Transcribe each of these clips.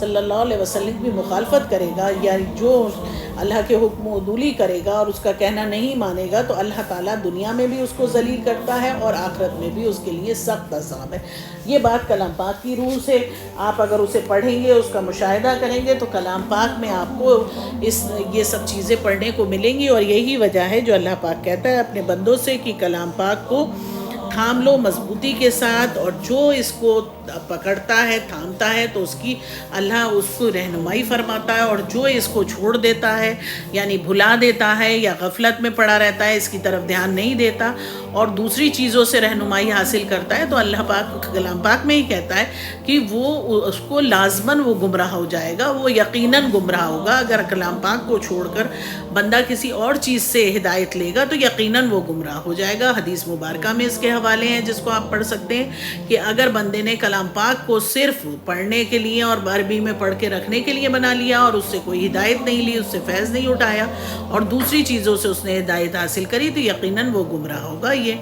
صلی اللہ علیہ وسلم کی مخالفت کرے گا یا جو اللہ کے حکم و عدولی کرے گا اور اس کا کہنا نہیں مانے گا، تو اللہ تعالیٰ دنیا میں بھی اس کو ذلیل کرتا ہے اور آخرت میں بھی اس کے لیے سخت عذاب ہے۔ یہ بات کلام پاک کی روح سے آپ اگر اسے پڑھیں گے، اس کا مشاہدہ کریں گے، تو کلام پاک میں آپ کو یہ سب چیزیں پڑھنے کو ملیں گی، اور یہی وجہ ہے جو اللہ پاک کہتا ہے اپنے بندوں سے کہ کلام پاک کو تھام لو مضبوطی کے ساتھ، اور جو اس کو پکڑتا ہے تھامتا ہے تو اس کی اللہ اس کو رہنمائی فرماتا ہے، اور جو اس کو چھوڑ دیتا ہے یعنی بھلا دیتا ہے یا غفلت میں پڑا رہتا ہے، اس کی طرف دھیان نہیں دیتا اور دوسری چیزوں سے رہنمائی حاصل کرتا ہے، تو اللہ پاک کلام پاک میں ہی کہتا ہے کہ وہ اس کو لازماً وہ گمراہ ہو جائے گا، وہ یقیناً گمراہ ہوگا۔ اگر کلام پاک کو چھوڑ کر بندہ کسی اور چیز سے ہدایت لے گا تو یقیناً وہ گمراہ ہو جائے گا۔ حدیث مبارکہ میں اس کے حوالے ہیں جس کو آپ پڑھ سکتے ہیں کہ اگر بندے نے کلام پاک کو صرف پڑھنے کے لیے اور عربی میں پڑھ کے رکھنے کے لیے بنا لیا اور اس سے کوئی ہدایت نہیں لی، اس سے فیض نہیں اٹھایا اور دوسری چیزوں سے اس نے ہدایت حاصل کری، تو یقیناً وہ گمراہ ہوگا۔ یہ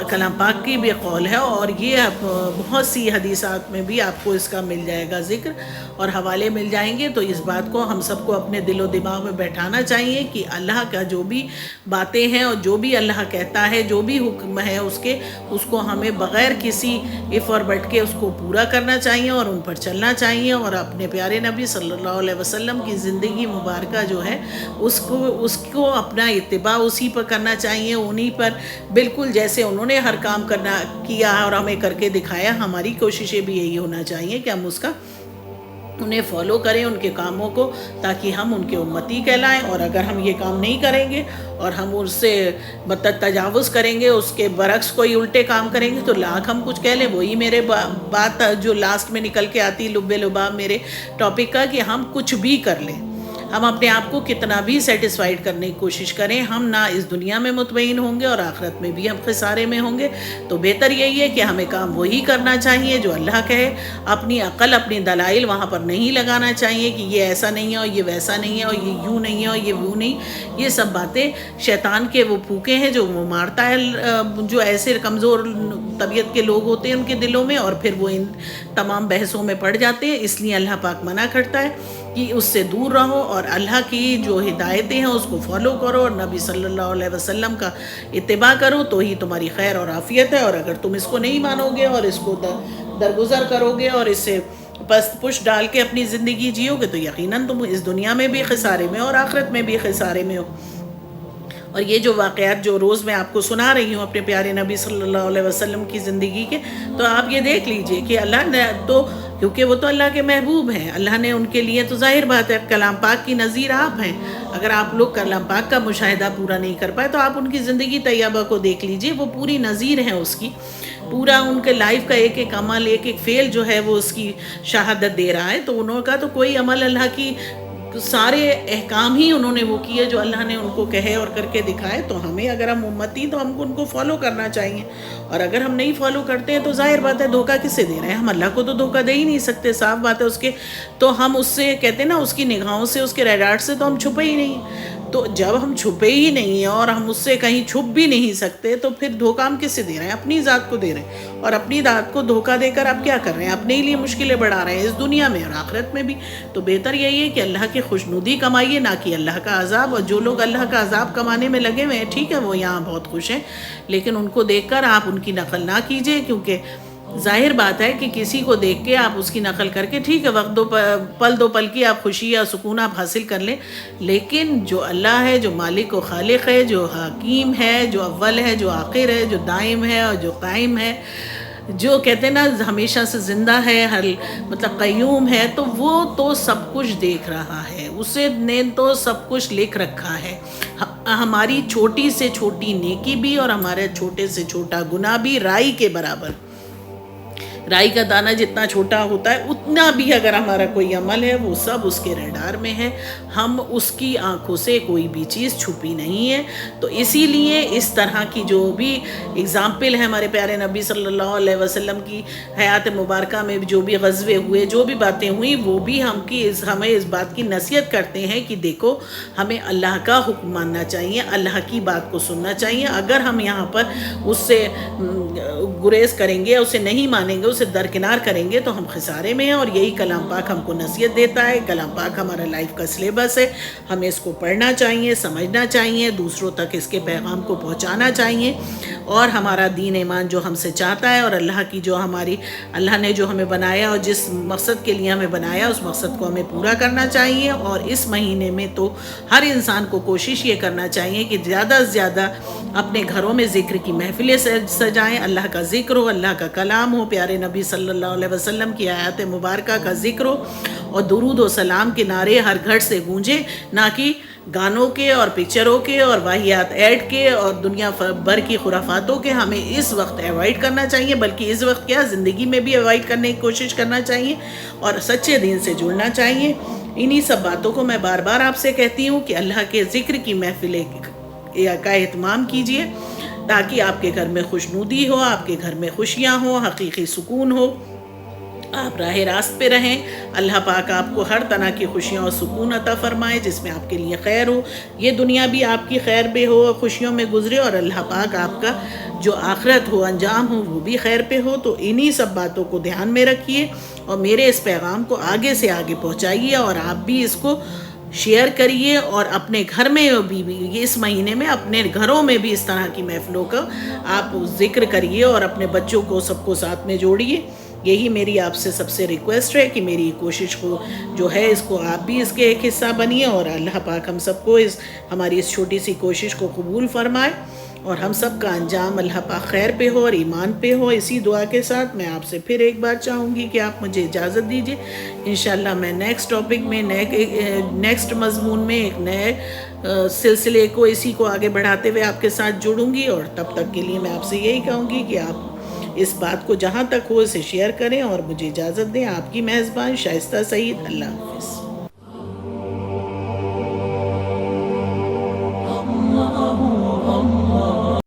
کلام پاک کی بھی قول ہے، اور یہ بہت سی حدیثات میں بھی آپ کو اس کا مل جائے گا ذکر اور حوالے مل جائیں گے۔ تو اس بات کو ہم سب کو اپنے دل و دماغ میں بیٹھانا چاہیے کہ اللہ کا جو بھی باتیں ہیں اور جو بھی اللہ کہتا ہے، جو بھی حکم ہے اس کو ہمیں بغیر کسی اف اور بٹ کے اس کو پورا کرنا چاہیے اور ان پر چلنا چاہیے، اور اپنے پیارے نبی صلی اللہ علیہ وسلم کی زندگی مبارکہ جو ہے اس کو اپنا اتباع اسی پر کرنا چاہیے، انہی پر بالکل جیسے انہوں نے ہر کام کیا اور ہمیں کر کے دکھایا، ہماری کوششیں بھی یہی ہونا چاہیے کہ ہم انہیں فالو کریں ان کے کاموں کو، تاکہ ہم ان کے امتی کہلائیں۔ اور اگر ہم یہ کام نہیں کریں گے اور ہم اس سے تجاوز کریں گے، اس کے برعکس کوئی الٹے کام کریں گے، تو لاکھ ہم کچھ کہہ لیں، وہی میرے بات جو لاسٹ میں نکل کے آتی لب لباب میرے ٹاپک کا، کہ ہم کچھ بھی کر لیں، ہم اپنے آپ کو کتنا بھی سیٹسفائیڈ کرنے کی کوشش کریں، ہم نہ اس دنیا میں مطمئن ہوں گے اور آخرت میں بھی ہم خسارے میں ہوں گے۔ تو بہتر یہی ہے کہ ہمیں کام وہی کرنا چاہیے جو اللہ کہے، اپنی عقل اپنی دلائل وہاں پر نہیں لگانا چاہیے کہ یہ ایسا نہیں ہے اور یہ ویسا نہیں ہے اور یہ یوں نہیں ہے اور یہ وہ نہیں۔ یہ سب باتیں شیطان کے وہ پھوکے ہیں جو وہ مارتا ہے جو ایسے کمزور طبیعت کے لوگ ہوتے ہیں ان کے دلوں میں، اور پھر وہ ان تمام بحثوں میں پڑ جاتے ہیں۔ اس لیے اللہ پاک منع کرتا ہے کہ اس سے دور رہو اور اللہ کی جو ہدایتیں ہیں اس کو فالو کرو اور نبی صلی اللہ علیہ وسلم کا اتباع کرو، تو ہی تمہاری خیر اور عافیت ہے۔ اور اگر تم اس کو نہیں مانو گے اور اس کو درگزر کرو گے اور اس سے پست پش ڈال کے اپنی زندگی جیو گے، تو یقیناً تم اس دنیا میں بھی خسارے میں اور آخرت میں بھی خسارے میں ہو۔ اور یہ جو واقعات جو روز میں آپ کو سنا رہی ہوں اپنے پیارے نبی صلی اللہ علیہ وسلم کی زندگی کے، تو آپ یہ دیکھ لیجئے کہ اللہ نے تو، کیونکہ وہ تو اللہ کے محبوب ہیں، اللہ نے ان کے لیے تو ظاہر بات ہے کلام پاک کی نظیر آپ ہیں۔ اگر آپ لوگ کلام پاک کا مشاہدہ پورا نہیں کر پائے تو آپ ان کی زندگی طیبہ کو دیکھ لیجئے، وہ پوری نظیر ہیں اس کی، پورا ان کے لائف کا ایک ایک عمل ایک ایک فعل جو ہے وہ اس کی شہادت دے رہا ہے۔ تو انہوں کا تو کوئی عمل اللہ کی سارے احکام ہی انہوں نے وہ کیے جو اللہ نے ان کو کہے اور کر کے دکھائے۔ تو ہمیں اگر ہم امتی تو ہم کو ان کو فالو کرنا چاہیے، اور اگر ہم نہیں فالو کرتے ہیں تو ظاہر بات ہے دھوکہ کس سے دے رہے ہیں، ہم اللہ کو تو دھوکہ دے ہی نہیں سکتے، صاف بات ہے اس کے، تو ہم اس سے کہتے ہیں نا اس کی نگاہوں سے اس کے ریڈار سے تو ہم چھپے ہی نہیں۔ تو جب ہم چھپے ہی نہیں ہیں اور ہم اس سے کہیں چھپ بھی نہیں سکتے، تو پھر دھوکہ ہم کس سے دے رہے ہیں؟ اپنی ذات کو دے رہے ہیں، اور اپنی ذات کو دھوکہ دے کر آپ کیا کر رہے ہیں؟ اپنے ہی لیے مشکلیں بڑھا رہے ہیں اس دنیا میں اور آخرت میں بھی۔ تو بہتر یہی ہے کہ اللہ کی خوشنودی کمائیے، نہ کہ اللہ کا عذاب۔ اور جو لوگ اللہ کا عذاب کمانے میں لگے ہوئے ہیں، ٹھیک ہے وہ یہاں بہت خوش ہیں، لیکن ان کو دیکھ کر آپ ان کی نقل نہ کیجیے، کیونکہ ظاہر بات ہے کہ کسی کو دیکھ کے آپ اس کی نقل کر کے ٹھیک ہے وقت دو پل کی آپ خوشی یا سکون آپ حاصل کر لیں، لیکن جو اللہ ہے، جو مالک و خالق ہے، جو حکیم ہے، جو اول ہے، جو آخر ہے، جو دائم ہے اور جو قائم ہے، جو کہتے ہیں نا ہمیشہ سے زندہ ہے، مطلب قیوم ہے، تو وہ تو سب کچھ دیکھ رہا ہے، اسے نے تو سب کچھ لکھ رکھا ہے۔ ہماری چھوٹی سے چھوٹی نیکی بھی اور ہمارے چھوٹے سے چھوٹا گناہ بھی رائی کے برابر، رائی کا دانہ جتنا چھوٹا ہوتا ہے اتنا بھی اگر ہمارا کوئی عمل ہے وہ سب اس کے ریڈار میں ہے، ہم اس کی آنکھوں سے کوئی بھی چیز چھپی نہیں ہے۔ تو اسی لیے اس طرح کی جو بھی اگزامپل ہے ہمارے پیارے نبی صلی اللہ علیہ وسلم کی حیات مبارکہ میں جو بھی غزوے ہوئے، جو بھی باتیں ہوئیں، وہ بھی ہمیں اس بات کی نصیحت کرتے ہیں کہ دیکھو ہمیں اللہ کا حکم ماننا چاہیے، اللہ کی بات کو سننا چاہیے۔ اگر ہم یہاں پر اس سے گریز کریں گے، اسے نہیں مانیں گے، فائدوں سے درکنار کریں گے تو ہم خسارے میں ہیں، اور یہی کلام پاک ہم کو نصیحت دیتا ہے. کلام پاک ہمارا لائف کا سلیبس ہے، ہمیں اس کو پڑھنا چاہیے، سمجھنا چاہیے، دوسروں تک اس کے پیغام کو پہنچانا چاہیے، اور ہمارا دین ایمان جو ہم سے چاہتا ہے، اور اللہ نے جو ہمیں بنایا اور جس مقصد کے لیے ہمیں بنایا اس مقصد کو ہمیں پورا کرنا چاہیے. اور اس مہینے میں تو ہر انسان کو کوشش یہ کرنا چاہیے کہ زیادہ سے زیادہ اپنے گھروں میں ذکر کی محفلیں سجائیں، اللہ کا ذکر ہو، اللہ کا کلام ہو، پیارے نبی صلی اللہ علیہ وسلم کی آیات مبارکہ کا ذکر ہو، اور درود و سلام کے نعرے ہر گھر سے گونجے، نہ کہ گانوں کے اور پکچروں کے اور واہیات ایڈ کے اور دنیا بھر کی خرافاتوں کے. ہمیں اس وقت ایوائڈ کرنا چاہیے، بلکہ اس وقت کیا زندگی میں بھی ایوائڈ کرنے کی کوشش کرنا چاہیے اور سچے دین سے جڑنا چاہیے. انہی سب باتوں کو میں بار بار آپ سے کہتی ہوں کہ اللہ کے ذکر کی محفلیں کا اہتمام کیجیے، تاکہ آپ کے گھر میں خوشنودی ہو، آپ کے گھر میں خوشیاں ہوں، حقیقی سکون ہو، آپ راہ راست پہ رہیں. اللہ پاک آپ کو ہر طرح کی خوشیاں اور سکون عطا فرمائے جس میں آپ کے لیے خیر ہو، یہ دنیا بھی آپ کی خیر پہ ہو، خوشیوں میں گزرے، اور اللہ پاک آپ کا جو آخرت ہو، انجام ہو، وہ بھی خیر پہ ہو. تو انہی سب باتوں کو دھیان میں رکھیے اور میرے اس پیغام کو آگے سے آگے پہنچائیے، اور آپ بھی اس کو شیئر کریے، اور اپنے گھر میں بھی اس مہینے میں اپنے گھروں میں بھی اس طرح کی محفلوں کا آپ ذکر کریے، اور اپنے بچوں کو سب کو ساتھ میں جوڑیے. یہی میری آپ سے سب سے ریکویسٹ ہے کہ میری کوشش کو جو ہے اس کو آپ بھی اس کے ایک حصہ بنیے، اور اللہ پاک ہم سب کو ہماری اس چھوٹی سی کوشش کو قبول فرمائے، اور ہم سب کا انجام اللہ پاک خیر پہ ہو اور ایمان پہ ہو. اسی دعا کے ساتھ میں آپ سے پھر ایک بار چاہوں گی کہ آپ مجھے اجازت دیجیے. انشاءاللہ میں نیکسٹ ٹاپک میں نیکسٹ مضمون میں ایک نئے سلسلے کو اسی کو آگے بڑھاتے ہوئے آپ کے ساتھ جڑوں گی، اور تب تک کے لیے میں آپ سے یہی کہوں گی کہ آپ اس بات کو جہاں تک ہو اسے شیئر کریں اور مجھے اجازت دیں. آپ کی میزبان شائستہ سعید. اللہ